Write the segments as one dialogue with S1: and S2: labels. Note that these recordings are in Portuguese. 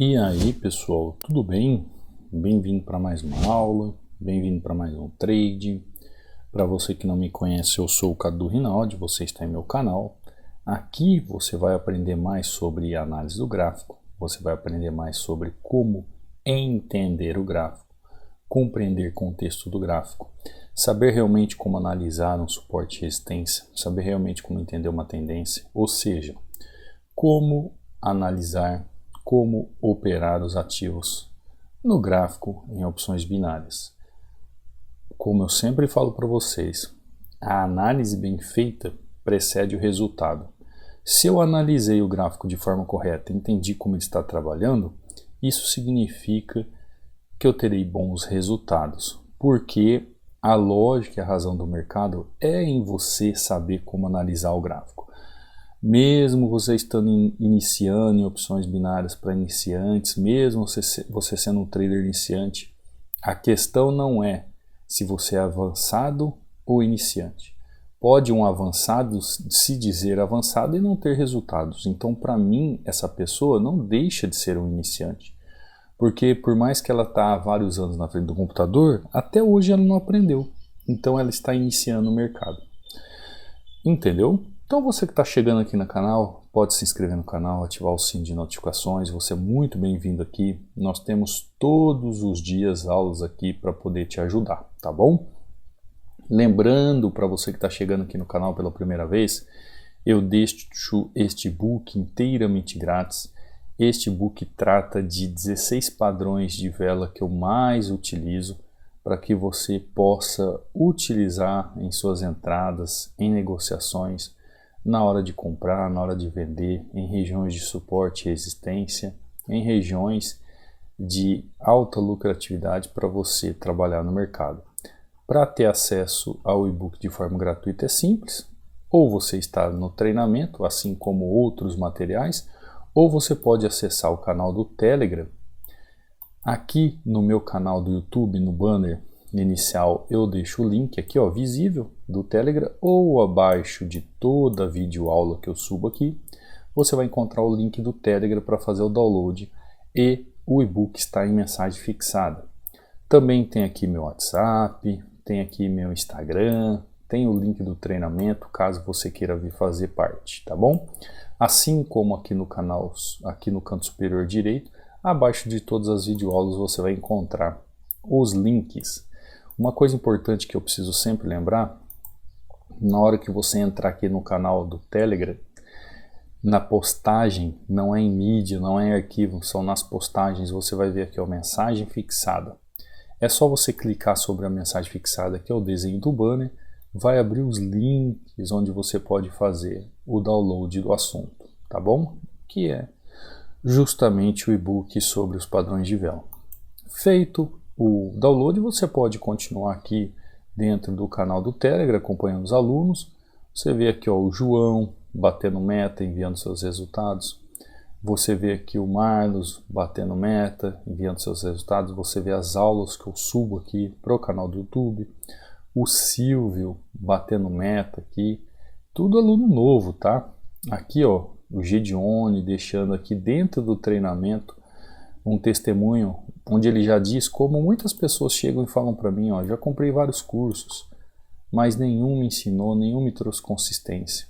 S1: E aí pessoal, tudo bem? Bem-vindo para mais uma aula, bem-vindo para mais um trade. Para você que não me conhece, eu sou o Cadu Rinaldi, você está em meu canal. Aqui você vai aprender mais sobre análise do gráfico, você vai aprender mais sobre como entender o gráfico, compreender o contexto do gráfico, saber realmente como analisar um suporte e resistência, saber realmente como entender uma tendência, ou seja, como analisar, como operar os ativos no gráfico em opções binárias. Como eu sempre falo para vocês, a análise bem feita precede o resultado. Se eu analisei o gráfico de forma correta e entendi como ele está trabalhando, isso significa que eu terei bons resultados, porque a lógica e a razão do mercado é em você saber como analisar o gráfico. Mesmo você estando iniciando em opções binárias para iniciantes, mesmo você sendo um trader iniciante, a questão não é se você é avançado ou iniciante. Pode um avançado se dizer avançado e não ter resultados. Então, para mim, essa pessoa não deixa de ser um iniciante. Porque por mais que ela está há vários anos na frente do computador, até hoje ela não aprendeu. Então ela está iniciando o mercado. Entendeu? Então você que está chegando aqui no canal, pode se inscrever no canal, ativar o sino de notificações, você é muito bem-vindo aqui. Nós temos todos os dias aulas aqui para poder te ajudar, tá bom? Lembrando para você que está chegando aqui no canal pela primeira vez, eu deixo este book inteiramente grátis. Este book trata de 16 padrões de vela que eu mais utilizo para que você possa utilizar em suas entradas, em negociações, na hora de comprar, na hora de vender, em regiões de suporte e resistência, em regiões de alta lucratividade para você trabalhar no mercado. Para ter acesso ao e-book de forma gratuita é simples, ou você está no treinamento, assim como outros materiais, ou você pode acessar o canal do Telegram. Aqui no meu canal do YouTube, no banner inicial, eu deixo o link aqui, ó, visível do Telegram, ou abaixo de toda a videoaula que eu subo aqui, você vai encontrar o link do Telegram para fazer o download e o e-book está em mensagem fixada. Também tem aqui meu WhatsApp, tem aqui meu Instagram, tem o link do treinamento, caso você queira vir fazer parte, tá bom? Assim como aqui no canal, aqui no canto superior direito, abaixo de todas as videoaulas você vai encontrar os links. Uma coisa importante que eu preciso sempre lembrar, na hora que você entrar aqui no canal do Telegram, na postagem, não é em mídia, não é em arquivo, são nas postagens, você vai ver aqui a mensagem fixada. É só você clicar sobre a mensagem fixada, que é o desenho do banner, vai abrir os links onde você pode fazer o download do assunto, tá bom? Que é justamente o e-book sobre os padrões de vela. Feito o download, você pode continuar aqui dentro do canal do Telegram, acompanhando os alunos. Você vê aqui, ó, o João batendo meta, enviando seus resultados. Você vê aqui o Marlos batendo meta, enviando seus resultados. Você vê as aulas que eu subo aqui para o canal do YouTube. O Silvio batendo meta aqui. Tudo aluno novo, tá? Aqui, ó, o Gedione deixando aqui dentro do treinamento um testemunho onde ele já diz como muitas pessoas chegam e falam para mim, ó, já comprei vários cursos, mas nenhum me ensinou, nenhum me trouxe consistência.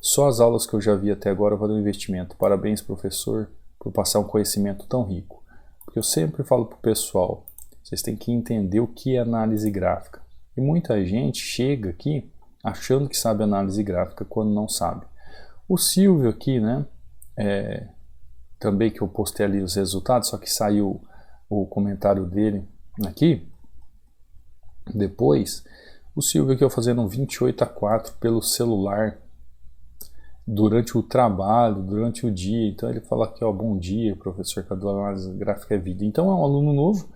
S1: Só as aulas que eu já vi até agora valeu o investimento. Parabéns, professor, por passar um conhecimento tão rico. Porque eu sempre falo para o pessoal, vocês têm que entender o que é análise gráfica. E muita gente chega aqui achando que sabe análise gráfica quando não sabe. O Silvio aqui, né, também que eu postei ali os resultados, só que saiu o comentário dele aqui, depois, o Silvio aqui eu fazendo um 28/4 pelo celular, durante o trabalho, durante o dia. Então ele fala aqui, ó, bom dia, professor Cadu, análise gráfica é vida. Então é um aluno novo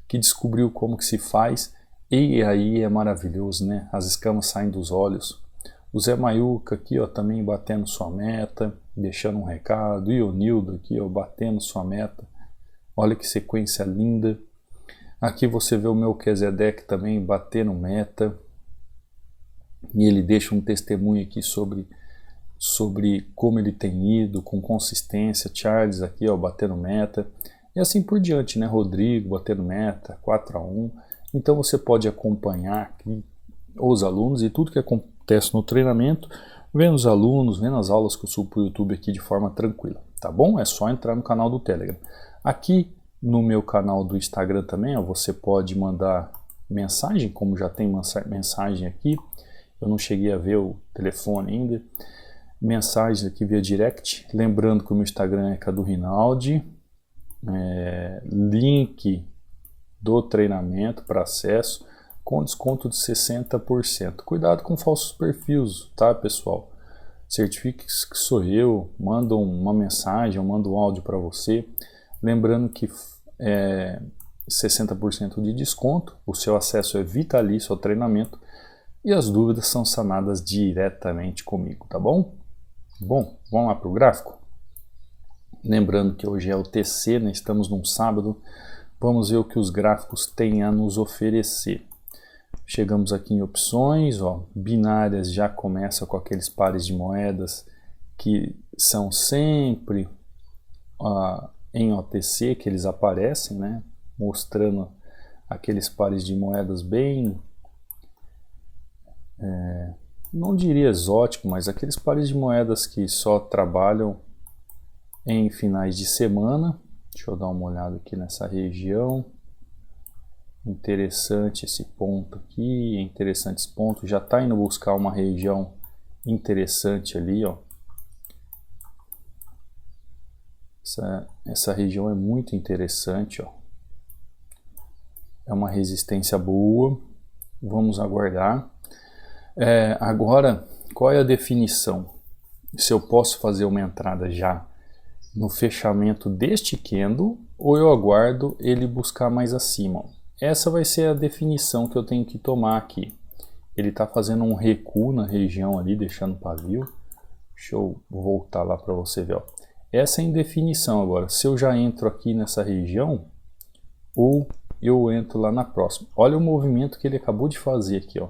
S1: que descobriu como que se faz, e aí é maravilhoso, né? As escamas saem dos olhos. O Zé Maiuca aqui, ó, também batendo sua meta, deixando um recado. E o Nildo aqui, ó, batendo sua meta. Olha que sequência linda. Aqui você vê o Melquisedeque também batendo meta. E ele deixa um testemunho aqui sobre sobre como ele tem ido, com consistência. Charles aqui, ó, batendo meta. E assim por diante, né? Rodrigo batendo meta, 4-1. Então você pode acompanhar aqui os alunos e tudo que acontece no treinamento, vendo os alunos, vendo as aulas que eu subo para o YouTube aqui de forma tranquila, tá bom? É só entrar no canal do Telegram. Aqui no meu canal do Instagram também, ó, você pode mandar mensagem, como já tem mensagem aqui. Eu não cheguei a ver o telefone ainda. Mensagens aqui via direct. Lembrando que o meu Instagram é Cadu Rinaldi. Link do treinamento para acesso com desconto de 60%. Cuidado com falsos perfis, tá, pessoal? Certifique que sou eu, mando uma mensagem, eu mando um áudio para você. Lembrando que 60% de desconto, o seu acesso é vitalício ao treinamento e as dúvidas são sanadas diretamente comigo, tá bom? Bom, vamos lá para o gráfico? Lembrando que hoje é o TC, né? Estamos num sábado, vamos ver o que os gráficos têm a nos oferecer. Chegamos aqui em opções, ó, binárias já começa com aqueles pares de moedas que são sempre em OTC que eles aparecem, né? Mostrando aqueles pares de moedas bem, não diria exótico, mas aqueles pares de moedas que só trabalham em finais de semana. Deixa eu dar uma olhada aqui nessa região. Interessante esse ponto aqui, interessante esse ponto. Já está indo buscar uma região interessante ali, ó. Essa região é muito interessante, ó. É uma resistência boa. Vamos aguardar. Agora, qual é a definição? Se eu posso fazer uma entrada já no fechamento deste candle ou eu aguardo ele buscar mais acima? Essa vai ser a definição que eu tenho que tomar aqui. Ele está fazendo um recuo na região ali, deixando pavio. Deixa eu voltar lá para você ver, ó. Essa é a indefinição agora. Se eu já entro aqui nessa região ou eu entro lá na próxima. Olha o movimento que ele acabou de fazer aqui, ó.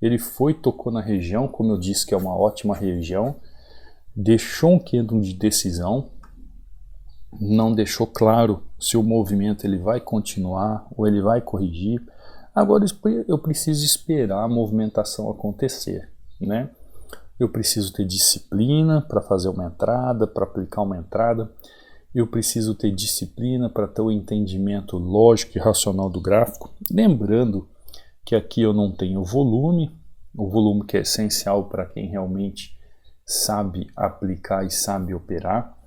S1: Ele tocou na região, como eu disse que é uma ótima região. Deixou um candle de decisão. Não deixou claro se o movimento ele vai continuar ou ele vai corrigir. Agora eu preciso esperar a movimentação acontecer, né? Eu preciso ter disciplina para fazer uma entrada, para aplicar uma entrada. Eu preciso ter disciplina para ter o entendimento lógico e racional do gráfico. Lembrando que aqui eu não tenho volume, o volume que é essencial para quem realmente sabe aplicar e sabe operar.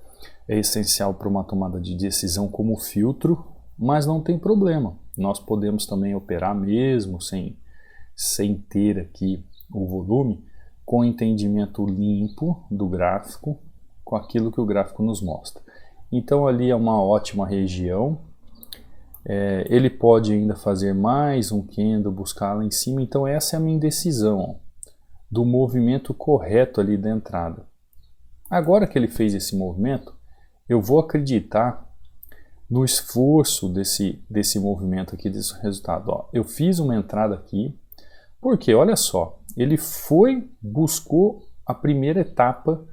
S1: É essencial para uma tomada de decisão como filtro, mas não tem problema. Nós podemos também operar mesmo sem ter aqui o volume, com entendimento limpo do gráfico, com aquilo que o gráfico nos mostra. Então ali é uma ótima região. Ele pode ainda fazer mais um candle, buscar lá em cima. Então essa é a minha decisão, ó, do movimento correto ali da entrada. Agora que ele fez esse movimento, eu vou acreditar no esforço desse movimento aqui, desse resultado. Ó, eu fiz uma entrada aqui, porque olha só, ele buscou a primeira etapa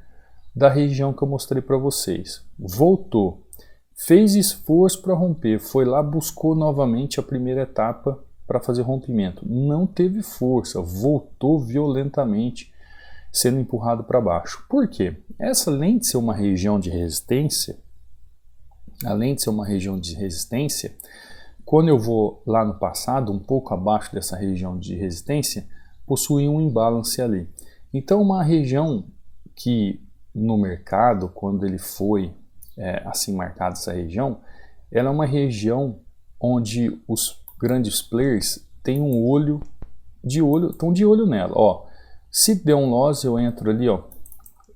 S1: da região que eu mostrei para vocês. Voltou, fez esforço para romper, foi lá, buscou novamente a primeira etapa para fazer rompimento. Não teve força, voltou violentamente, sendo empurrado para baixo. Por quê? Essa, além de ser uma região de resistência, quando eu vou lá no passado, um pouco abaixo dessa região de resistência, possui um imbalance ali. Então uma região que no mercado, quando ele foi assim marcado essa região, ela é uma região onde os grandes players têm estão de olho nela. Ó, se der um loss, eu entro ali, ó.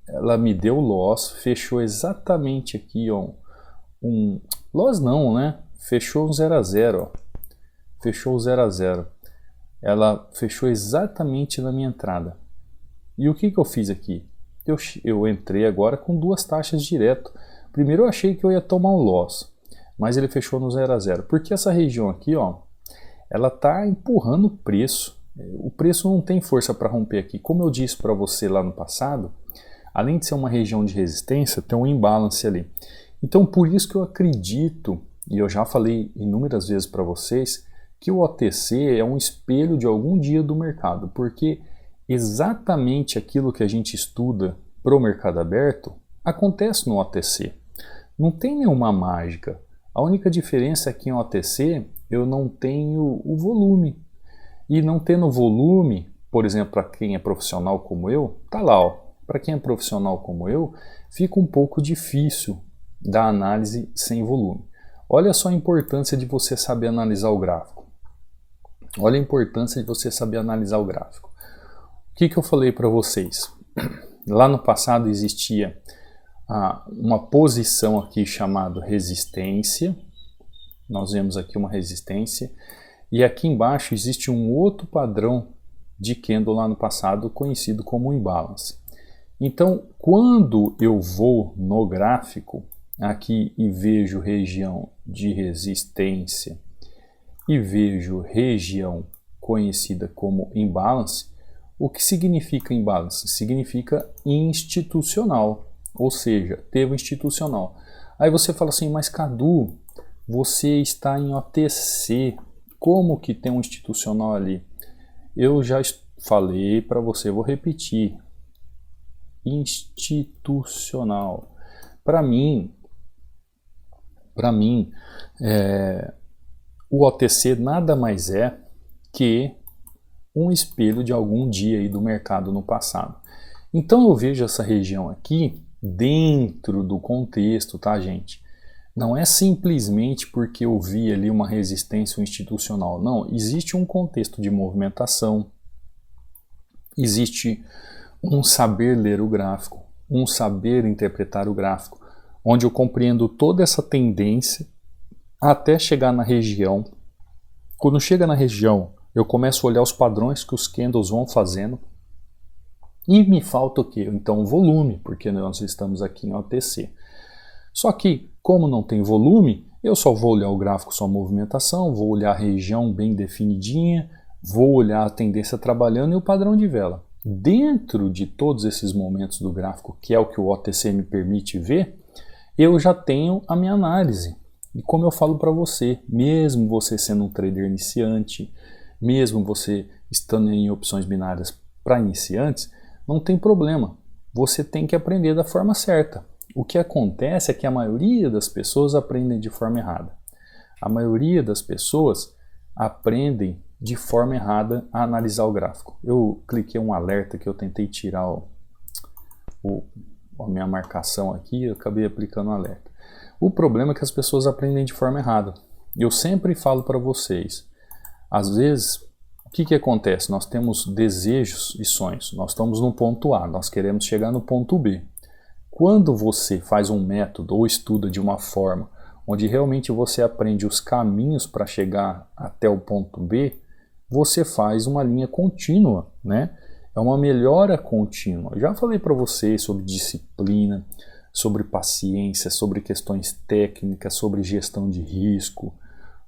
S1: Ela me deu loss, fechou exatamente aqui, ó. Loss não, né? Fechou um 0 a 0, ó. Fechou o 0 a 0. Ela fechou exatamente na minha entrada. E o que eu fiz aqui? Eu entrei agora com duas taxas direto. Primeiro eu achei que eu ia tomar um loss, mas ele fechou no 0 a 0. Porque essa região aqui, ó, ela tá empurrando o preço. O preço não tem força para romper aqui. Como eu disse para você lá no passado, além de ser uma região de resistência, tem um imbalance ali. Então por isso que eu acredito, e eu já falei inúmeras vezes para vocês, que o OTC é um espelho de algum dia do mercado, porque exatamente aquilo que a gente estuda para o mercado aberto acontece no OTC. Não tem nenhuma mágica. A única diferença é que em OTC eu não tenho o volume. E não tendo volume, por exemplo, para quem é profissional como eu, tá lá, ó. Para quem é profissional como eu, fica um pouco difícil da análise sem volume. Olha só a importância de você saber analisar o gráfico. Olha a importância de você saber analisar o gráfico. O que eu falei para vocês? Lá no passado existia uma posição aqui chamada resistência. Nós vemos aqui uma resistência. E aqui embaixo existe um outro padrão de candle lá no passado conhecido como imbalance. Então, quando eu vou no gráfico aqui e vejo região de resistência e vejo região conhecida como imbalance, o que significa imbalance? Significa institucional, ou seja, teve institucional. Aí você fala assim, mas Cadu, você está em OTC, como que tem um institucional ali? Eu já falei para você, vou repetir. Institucional. Para mim, o OTC nada mais é que um espelho de algum dia aí do mercado no passado. Então eu vejo essa região aqui dentro do contexto, tá, gente? Não é simplesmente porque eu vi ali uma resistência institucional. Não, existe um contexto de movimentação, existe um saber ler o gráfico, um saber interpretar o gráfico, onde eu compreendo toda essa tendência até chegar na região. Quando chega na região, eu começo a olhar os padrões que os candles vão fazendo e me falta o quê? Então o volume, porque nós estamos aqui em OTC. Só que, como não tem volume, eu só vou olhar o gráfico, só a movimentação, vou olhar a região bem definidinha, vou olhar a tendência trabalhando e o padrão de vela. Dentro de todos esses momentos do gráfico, que é o que o OTC me permite ver, eu já tenho a minha análise. E como eu falo para você, mesmo você sendo um trader iniciante, mesmo você estando em opções binárias para iniciantes, não tem problema. Você tem que aprender da forma certa. O que acontece é que a maioria das pessoas aprendem de forma errada. A maioria das pessoas aprendem de forma errada a analisar o gráfico. Eu cliquei um alerta que eu tentei tirar a minha marcação aqui, eu acabei aplicando um alerta. O problema é que as pessoas aprendem de forma errada. Eu sempre falo para vocês, às vezes, o que acontece? Nós temos desejos e sonhos. Nós estamos no ponto A, nós queremos chegar no ponto B. Quando você faz um método ou estuda de uma forma onde realmente você aprende os caminhos para chegar até o ponto B, você faz uma linha contínua, né? É uma melhora contínua. Eu já falei para vocês sobre disciplina, sobre paciência, sobre questões técnicas, sobre gestão de risco,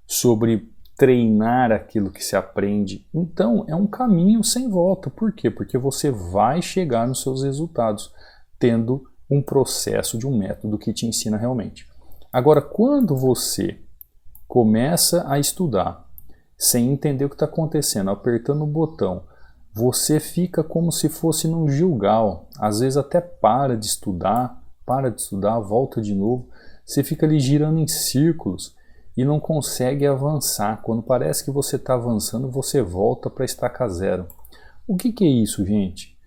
S1: sobre treinar aquilo que se aprende. Então, é um caminho sem volta. Por quê? Porque você vai chegar nos seus resultados tendo um processo de um método que te ensina realmente. Agora, quando você começa a estudar sem entender o que está acontecendo, apertando o botão, você fica como se fosse num Gilgal. Às vezes até para de estudar, volta de novo. Você fica ali girando em círculos e não consegue avançar. Quando parece que você está avançando, você volta para estaca zero. O que é isso, gente?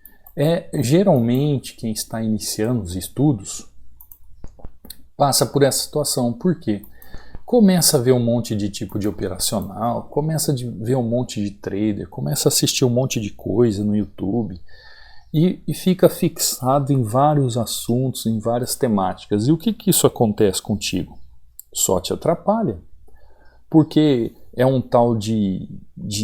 S1: Geralmente quem está iniciando os estudos passa por essa situação. Por quê? Começa a ver um monte de tipo de operacional, começa a ver um monte de trader, começa a assistir um monte de coisa no YouTube e fica fixado em vários assuntos, em várias temáticas. E o que isso acontece contigo? Só te atrapalha. Porque é um tal de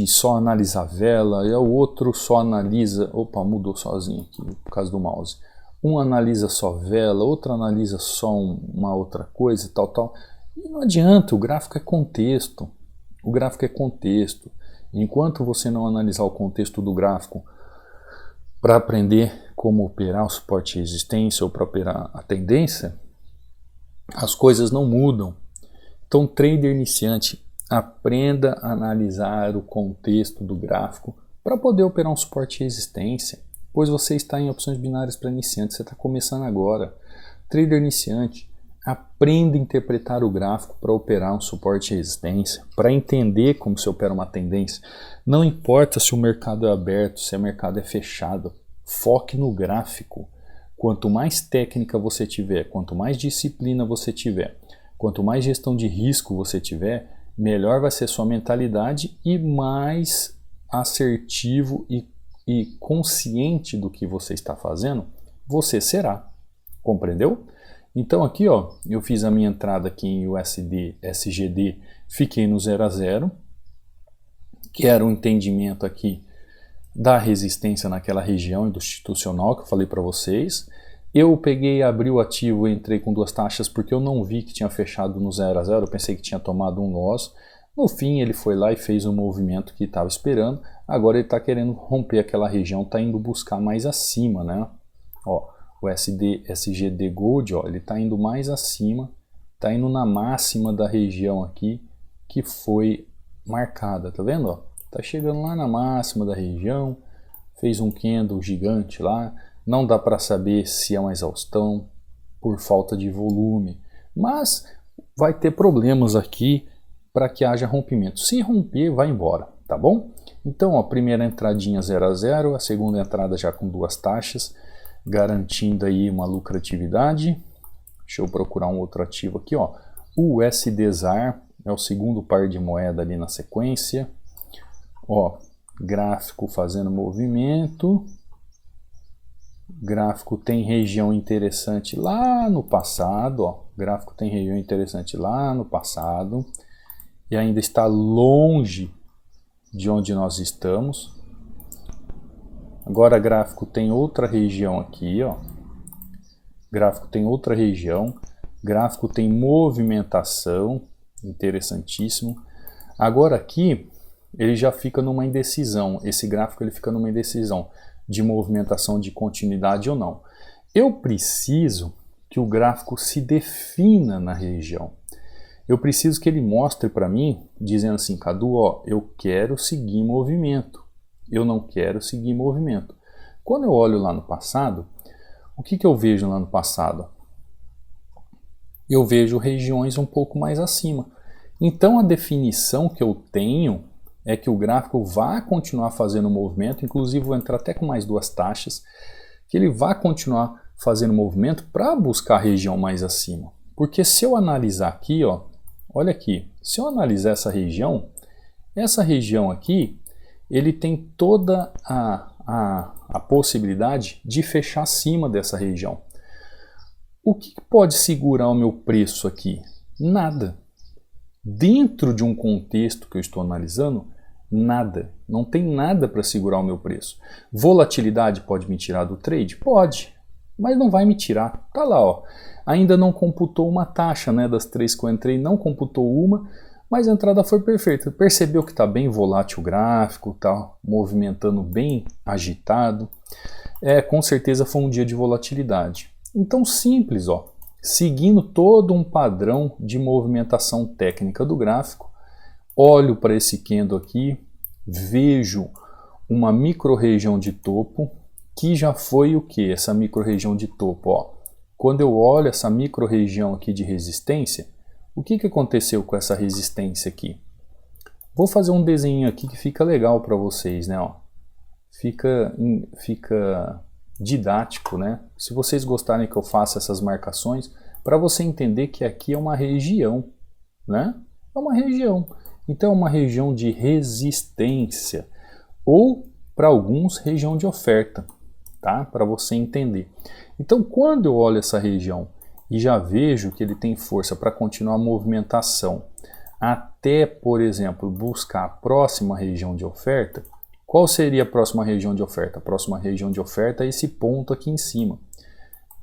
S1: só analisar vela, é o outro só analisa... Opa, mudou sozinho aqui por causa do mouse. Um analisa só vela, outro analisa só uma outra coisa, tal. E não adianta, o gráfico é contexto. O gráfico é contexto. Enquanto você não analisar o contexto do gráfico para aprender como operar o suporte e resistência ou para operar a tendência, as coisas não mudam. Então, trader iniciante, aprenda a analisar o contexto do gráfico para poder operar um suporte e resistência, pois você está em opções binárias para iniciantes, você está começando agora. Trader iniciante, aprenda a interpretar o gráfico para operar um suporte e resistência, para entender como se opera uma tendência. Não importa se o mercado é aberto, se o mercado é fechado, foque no gráfico. Quanto mais técnica você tiver, quanto mais disciplina você tiver, quanto mais gestão de risco você tiver, melhor vai ser sua mentalidade e mais assertivo e consciente do que você está fazendo, você será. Compreendeu? Então aqui, ó, eu fiz a minha entrada aqui em USD, SGD, fiquei no 0 a 0, que era um entendimento aqui da resistência naquela região do institucional que eu falei para vocês. Eu peguei, abri o ativo e entrei com 2 taxas porque eu não vi que tinha fechado no 0 a 0, eu pensei que tinha tomado um loss. No fim ele foi lá e fez o movimento que estava esperando, agora ele está querendo romper aquela região, está indo buscar mais acima, né? Ó, o SGD Gold, ó, ele está indo mais acima, está indo na máxima da região aqui que foi marcada, tá vendo? Está chegando lá na máxima da região, fez um candle gigante lá, não dá para saber se é uma exaustão por falta de volume, mas vai ter problemas aqui para que haja rompimento. Se romper, vai embora, tá bom? Então, ó, a primeira entradinha 0 a 0, a segunda entrada já com 2 taxas, garantindo aí uma lucratividade. Deixa eu procurar um outro ativo aqui, ó. O USD-ZAR é o segundo par de moeda ali na sequência. Ó, gráfico fazendo movimento. Gráfico tem região interessante lá no passado, ó. Gráfico tem região interessante lá no passado e ainda está longe de onde nós estamos. Agora gráfico tem outra região aqui, ó. Gráfico tem outra região. Gráfico tem movimentação, interessantíssimo. Agora aqui ele já fica numa indecisão. Esse gráfico ele fica numa indecisão de movimentação de continuidade ou não. Eu preciso que o gráfico se defina na região. Eu preciso que ele mostre para mim, dizendo assim, Cadu, ó, eu quero seguir movimento. Eu não quero seguir movimento. Quando eu olho lá no passado, o que eu vejo lá no passado? Eu vejo regiões um pouco mais acima. Então a definição que eu tenho é que o gráfico vai continuar fazendo movimento, inclusive vou entrar até com mais 2 taxas, que ele vai continuar fazendo movimento para buscar a região mais acima. Porque se eu analisar aqui, ó, olha aqui, se eu analisar essa região aqui, ele tem toda a possibilidade de fechar acima dessa região. O que pode segurar o meu preço aqui? Nada. Dentro de um contexto que eu estou analisando, nada. Não tem nada para segurar o meu preço. Volatilidade pode me tirar do trade? Pode, mas não vai me tirar. Tá lá, ó. Ainda não computou uma taxa, né? Das 3 que eu entrei, não computou uma, mas a entrada foi perfeita. Percebeu que está bem volátil o gráfico, tá movimentando bem agitado. Com certeza foi um dia de volatilidade. Então simples, ó. Seguindo todo um padrão de movimentação técnica do gráfico, olho para esse candle aqui, vejo uma micro-região de topo, que já foi o que? Essa micro-região de topo, ó. Quando eu olho essa micro-região aqui de resistência, o que aconteceu com essa resistência aqui? Vou fazer um desenho aqui que fica legal para vocês, né? Ó. Fica didático, né? Se vocês gostarem que eu faça essas marcações, para você entender que aqui é uma região, né? É uma região. Então é uma região de resistência ou para alguns região de oferta, tá? Para você entender. Então quando eu olho essa região e já vejo que ele tem força para continuar a movimentação até, por exemplo, buscar a próxima região de oferta, qual seria a próxima região de oferta? A próxima região de oferta é esse ponto aqui em cima,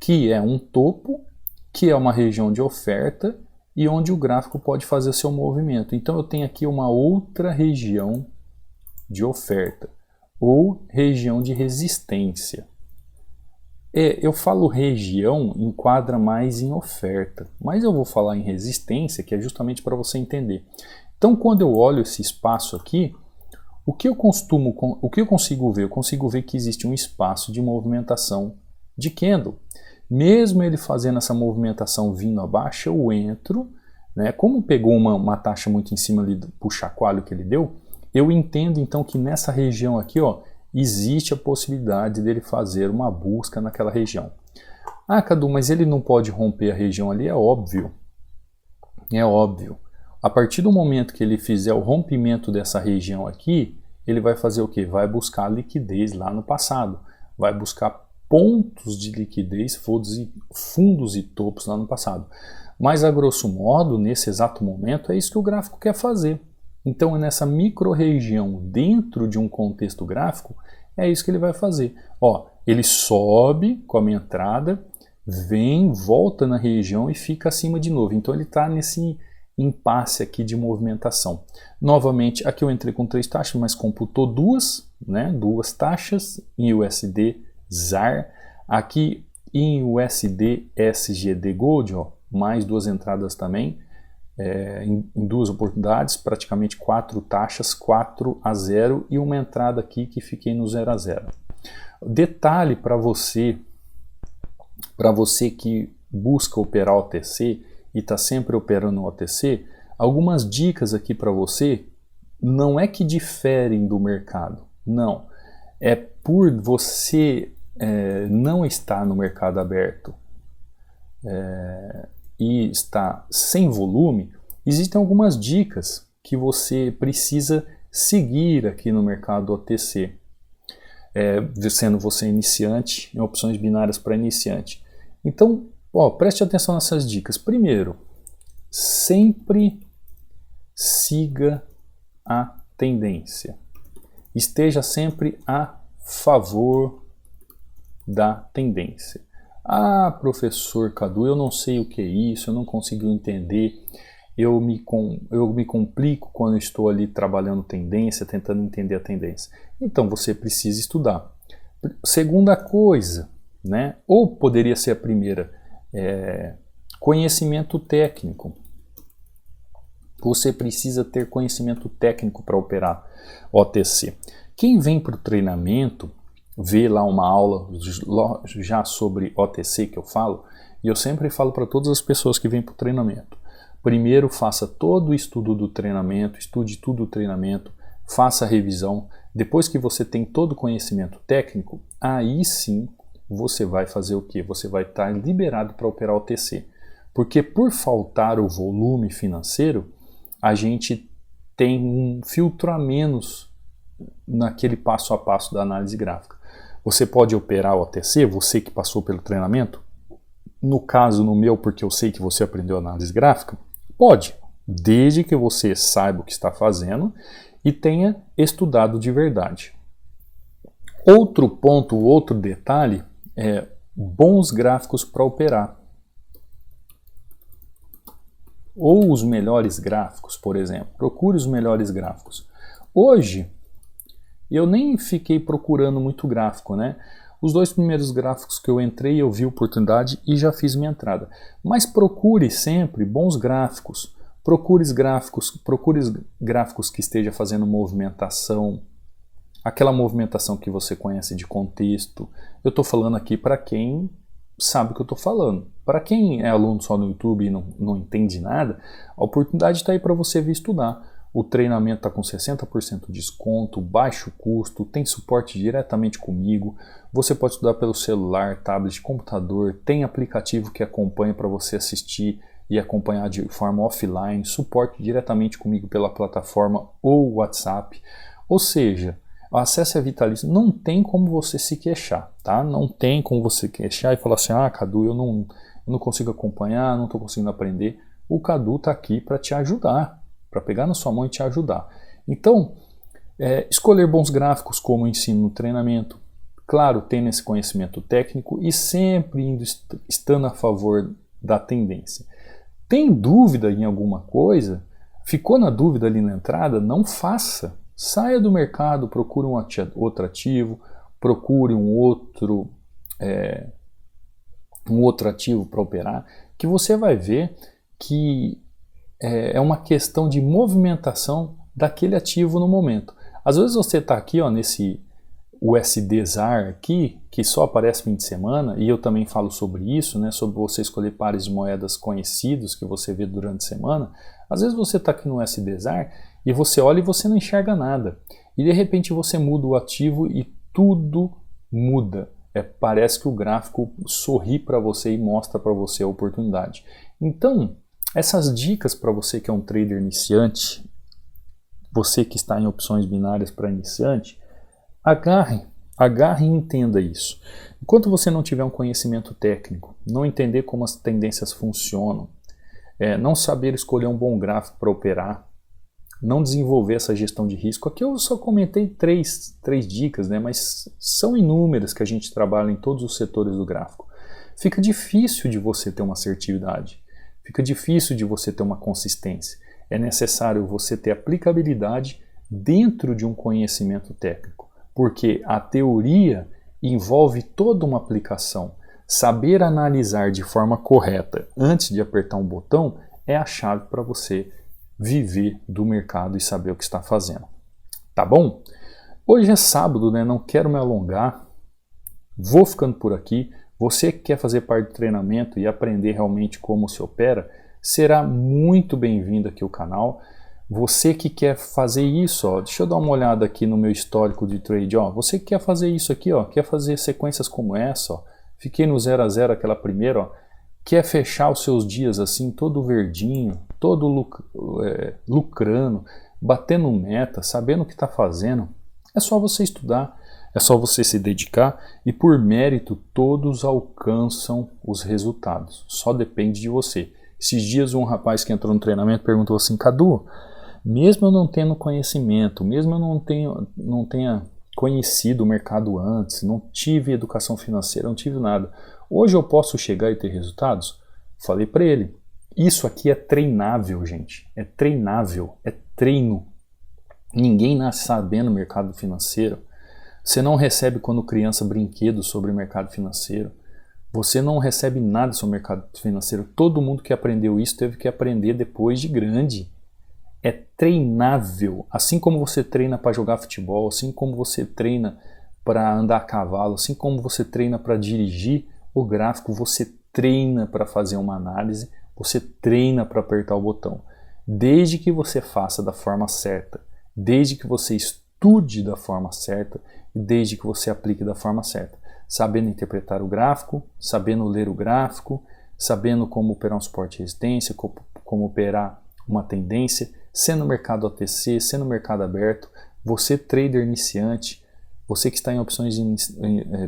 S1: que é um topo, que é uma região de oferta e onde o gráfico pode fazer o seu movimento. Então eu tenho aqui uma outra região de oferta, ou região de resistência. Eu falo região, enquadra mais em oferta, mas eu vou falar em resistência, que é justamente para você entender. Então, quando eu olho esse espaço aqui, o que eu consigo ver? Eu consigo ver que existe um espaço de movimentação de candle. Mesmo ele fazendo essa movimentação vindo abaixo, eu entro, né? Como pegou uma taxa muito em cima ali do chacoalho que ele deu, eu entendo então que nessa região aqui, ó, existe a possibilidade dele fazer uma busca naquela região. Ah, Cadu, mas ele não pode romper a região ali? É óbvio. É óbvio. A partir do momento que ele fizer o rompimento dessa região aqui, ele vai fazer o quê? Vai buscar liquidez lá no passado. Vai buscar pontos de liquidez, fundos e topos lá no passado. Mas a grosso modo, nesse exato momento, é isso que o gráfico quer fazer. Então, nessa micro-região dentro de um contexto gráfico, é isso que ele vai fazer. Ó, ele sobe com a minha entrada, vem, volta na região e fica acima de novo. Então, ele está nesse impasse aqui de movimentação. Novamente, aqui eu entrei com 3 taxas, mas computou duas taxas em USD ZAR. Aqui em USD SGD Gold, ó, mais 2 entradas também. Em 2 oportunidades, praticamente 4 taxas, 4-0 e uma entrada aqui que fiquei no 0-0. Detalhe para você que busca operar OTC e está sempre operando o OTC, algumas dicas aqui para você, não é que diferem do mercado, não. É por você não estar no mercado aberto e está sem volume, existem algumas dicas que você precisa seguir aqui no mercado OTC, sendo você iniciante, em opções binárias para iniciante. Então, preste atenção nessas dicas. Primeiro, sempre siga a tendência. Esteja sempre a favor da tendência. Ah, professor Cadu, eu não sei o que é isso, eu não consigo entender, eu me complico quando estou ali trabalhando tendência, tentando entender a tendência. Então você precisa estudar. Segunda coisa, né? Ou poderia ser a primeira, conhecimento técnico. Você precisa ter conhecimento técnico para operar OTC. Quem vem para o treinamento, vê lá uma aula já sobre OTC que eu falo, e eu sempre falo para todas as pessoas que vêm para o treinamento. Primeiro faça todo o estudo do treinamento, estude tudo do treinamento, faça a revisão. Depois que você tem todo o conhecimento técnico, aí sim você vai fazer o quê? Você vai estar liberado para operar OTC. Porque por faltar o volume financeiro, a gente tem um filtro a menos naquele passo a passo da análise gráfica. Você pode operar o OTC, você que passou pelo treinamento, no caso, no meu, porque eu sei que você aprendeu análise gráfica, pode, desde que você saiba o que está fazendo e tenha estudado de verdade. Outro ponto, outro detalhe é bons gráficos para operar. Ou os melhores gráficos, por exemplo. Procure os melhores gráficos. Hoje, eu nem fiquei procurando muito gráfico, né? Os 2 primeiros gráficos que eu entrei, eu vi oportunidade e já fiz minha entrada. Mas procure sempre bons gráficos. Procure gráficos que esteja fazendo movimentação. Aquela movimentação que você conhece de contexto. Eu estou falando aqui para quem sabe o que eu estou falando. Para quem é aluno só no YouTube e não entende nada, a oportunidade está aí para você vir estudar. O treinamento está com 60% de desconto, baixo custo, tem suporte diretamente comigo. Você pode estudar pelo celular, tablet, computador, tem aplicativo que acompanha para você assistir e acompanhar de forma offline, suporte diretamente comigo pela plataforma ou WhatsApp. Ou seja, acesse a Vitalício, não tem como você se queixar, tá? Não tem como você queixar e falar assim, Cadu, eu não consigo acompanhar, não estou conseguindo aprender. O Cadu está aqui para te ajudar, para pegar na sua mão e te ajudar. Então, escolher bons gráficos como ensino no treinamento, claro, tendo esse conhecimento técnico e sempre estando a favor da tendência. Tem dúvida em alguma coisa? Ficou na dúvida ali na entrada? Não faça. Saia do mercado, procure outro ativo, procure um outro ativo para operar, que você vai ver que é uma questão de movimentação daquele ativo no momento. Às vezes você está aqui nesse USD-ZAR aqui, que só aparece fim de semana, e eu também falo sobre isso, né, sobre você escolher pares de moedas conhecidos que você vê durante a semana. Às vezes você está aqui no USD-ZAR e você olha e você não enxerga nada. E de repente você muda o ativo e tudo muda. Parece que o gráfico sorri para você e mostra para você a oportunidade. Então, essas dicas para você que é um trader iniciante, você que está em opções binárias para iniciante, agarre e entenda isso. Enquanto você não tiver um conhecimento técnico, não entender como as tendências funcionam, não saber escolher um bom gráfico para operar, não desenvolver essa gestão de risco. Aqui eu só comentei três dicas, né? Mas são inúmeras que a gente trabalha em todos os setores do gráfico. Fica difícil de você ter uma assertividade, fica difícil de você ter uma consistência. É necessário você ter aplicabilidade dentro de um conhecimento técnico, porque a teoria envolve toda uma aplicação. Saber analisar de forma correta antes de apertar um botão é a chave para você viver do mercado e saber o que está fazendo. Tá bom? Hoje é sábado, né? Não quero me alongar. Vou ficando por aqui. Você que quer fazer parte do treinamento e aprender realmente como se opera, será muito bem-vindo aqui ao canal. Você que quer fazer isso, deixa eu dar uma olhada aqui no meu histórico de trade. Você que quer fazer isso aqui, quer fazer sequências como essa, fiquei no 0 a 0 aquela primeira, quer fechar os seus dias assim, todo verdinho, todo lucrando, batendo meta, sabendo o que está fazendo. É só você estudar, é só você se dedicar e por mérito todos alcançam os resultados. Só depende de você. Esses dias um rapaz que entrou no treinamento perguntou assim: Cadu, mesmo eu não tendo conhecimento, mesmo eu não tenha conhecido o mercado antes, não tive educação financeira, não tive nada, hoje eu posso chegar e ter resultados? Falei para ele, isso aqui é treinável, gente, é treinável, é treino. Ninguém nasce sabendo mercado financeiro. Você não recebe quando criança brinquedos sobre o mercado financeiro. Você não recebe nada sobre o mercado financeiro. Todo mundo que aprendeu isso teve que aprender depois de grande. É treinável, assim como você treina para jogar futebol, assim como você treina para andar a cavalo, assim como você treina para dirigir o gráfico, você treina para fazer uma análise, você treina para apertar o botão. Desde que você faça da forma certa, desde que você estude da forma certa e desde que você aplique da forma certa, sabendo interpretar o gráfico, sabendo ler o gráfico, sabendo como operar um suporte e resistência, como operar uma tendência, sendo mercado OTC, sendo mercado aberto, você trader iniciante, você que está em opções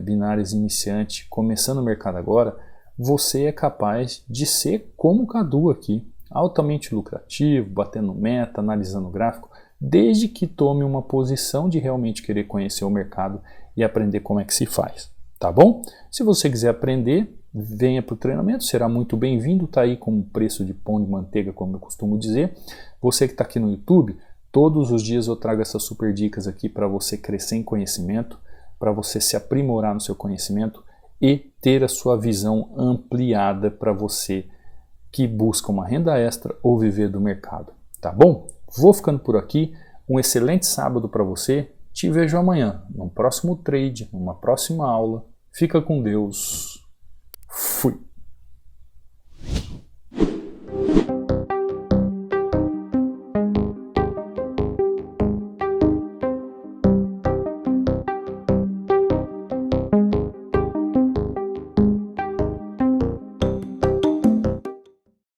S1: binárias iniciante, começando o mercado agora, você é capaz de ser como o Cadu aqui, altamente lucrativo, batendo meta, analisando o gráfico, desde que tome uma posição de realmente querer conhecer o mercado e aprender como é que se faz, tá bom? Se você quiser aprender, venha para o treinamento, será muito bem-vindo, tá aí com preço de pão de manteiga, como eu costumo dizer. Você que está aqui no YouTube, todos os dias eu trago essas super dicas aqui para você crescer em conhecimento, para você se aprimorar no seu conhecimento e ter a sua visão ampliada para você que busca uma renda extra ou viver do mercado, tá bom? Vou ficando por aqui, um excelente sábado para você, te vejo amanhã, num próximo trade, numa próxima aula. Fica com Deus, fui!